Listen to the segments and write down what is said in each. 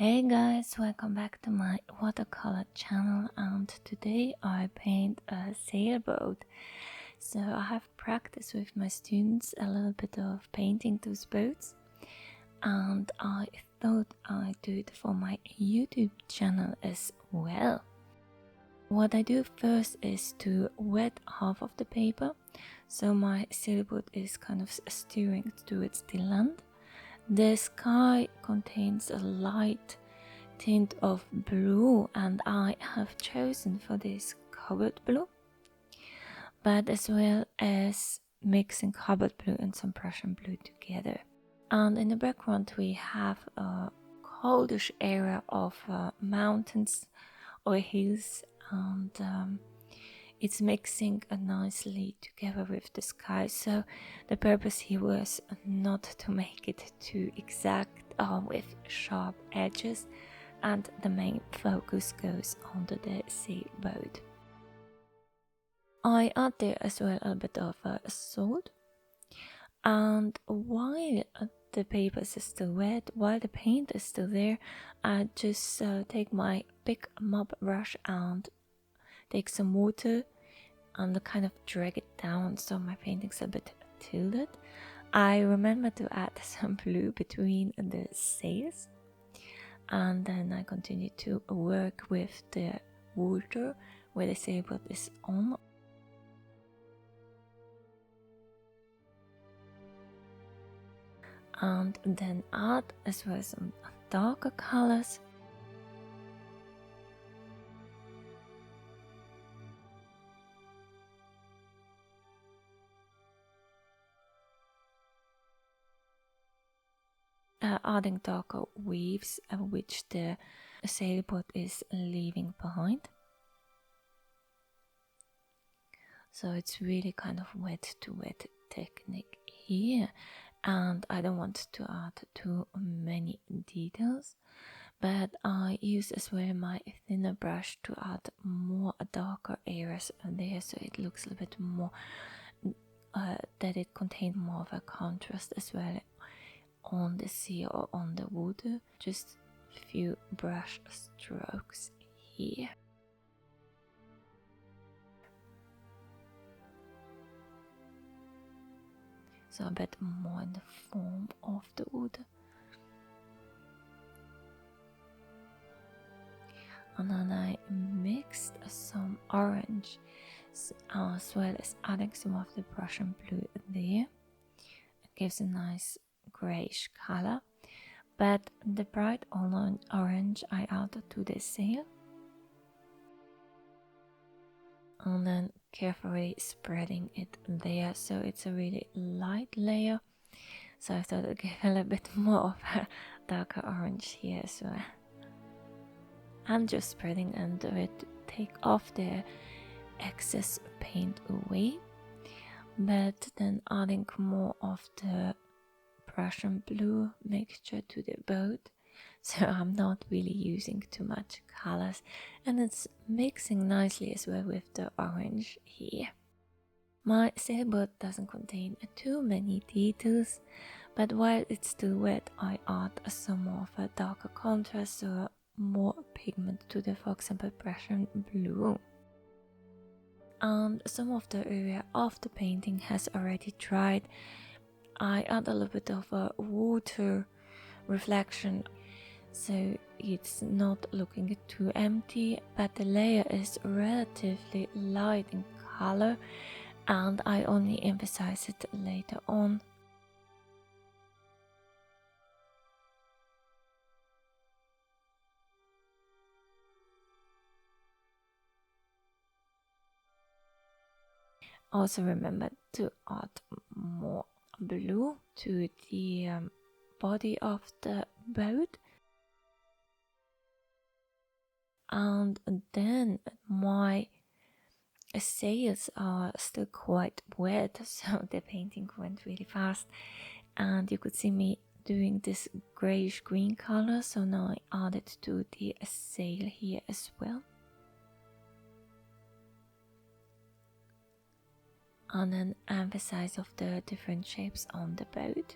Hey guys, welcome back to my watercolor channel, and today I paint a sailboat. So I have practiced with my students a little bit of painting those boats, and I thought I'd do it for my YouTube channel as well. What I do first is to wet half of the paper, so my sailboat is kind of steering towards the land. The sky contains a light tint of blue, and I have chosen for this cobalt blue, but as well as mixing cobalt blue and some Prussian blue together. And in the background we have a coldish area of mountains or hills, and it's mixing nicely together with the sky. So the purpose here was not to make it too exact with sharp edges, and the main focus goes onto the sailboat. I add there as well a bit of salt, and while the paper is still wet, while the paint is still there, I just take my big mop brush and take some water and kind of drag it down so my painting's a bit tilted. I remember to add some blue between the sails, and then I continue to work with the water where the sailboat is on. And then add as well some darker colors. Adding darker waves which the sailboat is leaving behind. So it's really kind of wet to wet technique here, and I don't want to add too many details, but I use as well my thinner brush to add more darker areas there, so it looks a little bit more that it contains more of a contrast as well on the sea or on the water. Just a few brush strokes here. So a bit more in the form of the water. And then I mixed some orange as well as adding some of the Prussian blue there. It gives a nice grayish color, but the bright orange I added to the sail, and then carefully spreading it there, so it's a really light layer. So I thought I'd give a little bit more of a darker orange here as well. I'm just spreading under it to take off the excess paint away, but then adding more of the Prussian blue mixture to the boat, so I'm not really using too much colors, and it's mixing nicely as well with the orange here. My sailboat doesn't contain too many details, but while it's still wet I add some more of a darker contrast, so more pigment to the, for example, Prussian blue. And some of the area of the painting has already dried. I add a little bit of a water reflection, so it's not looking too empty, but the layer is relatively light in color, and I only emphasize it later on. Also remember to add more blue to the body of the boat, and then my sails are still quite wet, so the painting went really fast, and you could see me doing this grayish green color, so now I added to the sail here as well. And then emphasize of the different shapes on the boat.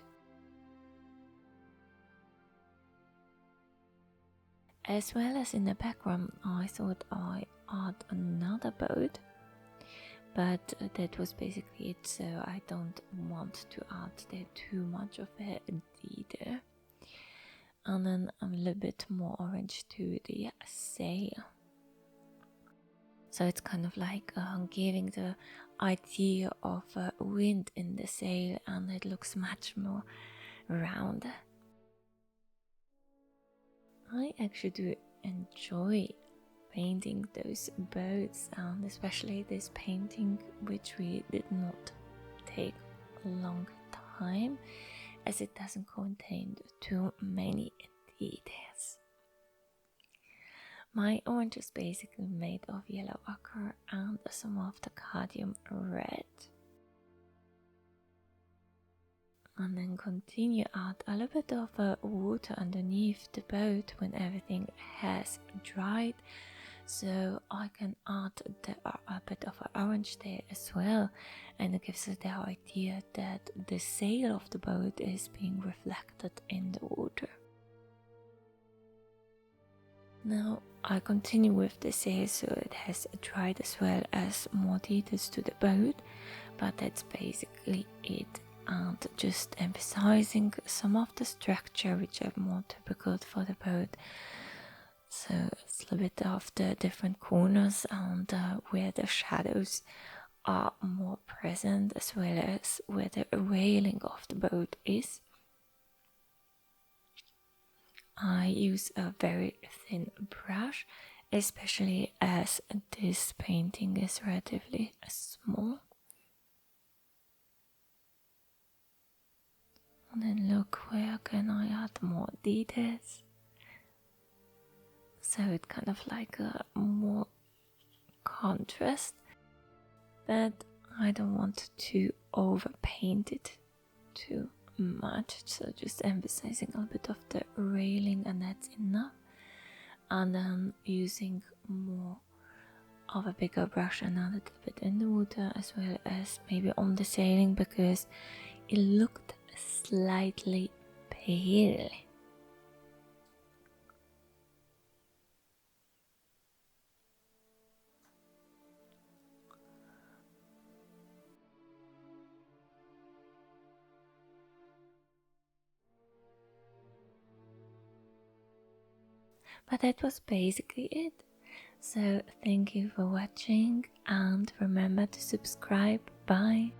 As well as in the background, I thought I add another boat, but that was basically it, so I don't want to add there too much of a detail. And then a little bit more orange to the sail. So it's kind of like giving the idea of wind in the sail, and it looks much more round. I actually do enjoy painting those boats, and especially this painting, which we did not take a long time as it doesn't contain too many details. My orange is basically made of yellow ochre and some of the cadmium red. And then continue add a little bit of water underneath the boat when everything has dried, so I can add a bit of orange there as well, and it gives us the idea that the sail of the boat is being reflected in the water. Now I continue with the sail, so it has dried as well as more details to the boat, but that's basically it, and just emphasizing some of the structure which are more typical for the boat. So it's a little bit of the different corners and where the shadows are more present, as well as where the railing of the boat is. I use a very thin brush, especially as this painting is relatively small. And then look, where can I add more details? So it's kind of like a more contrast, but I don't want to overpaint it too much, so just emphasizing a bit of the railing, and that's enough. And then using more of a bigger brush and a little bit in the water, as well as maybe on the sailing, because it looked slightly pale. But that was basically it. So thank you for watching, and remember to subscribe. Bye.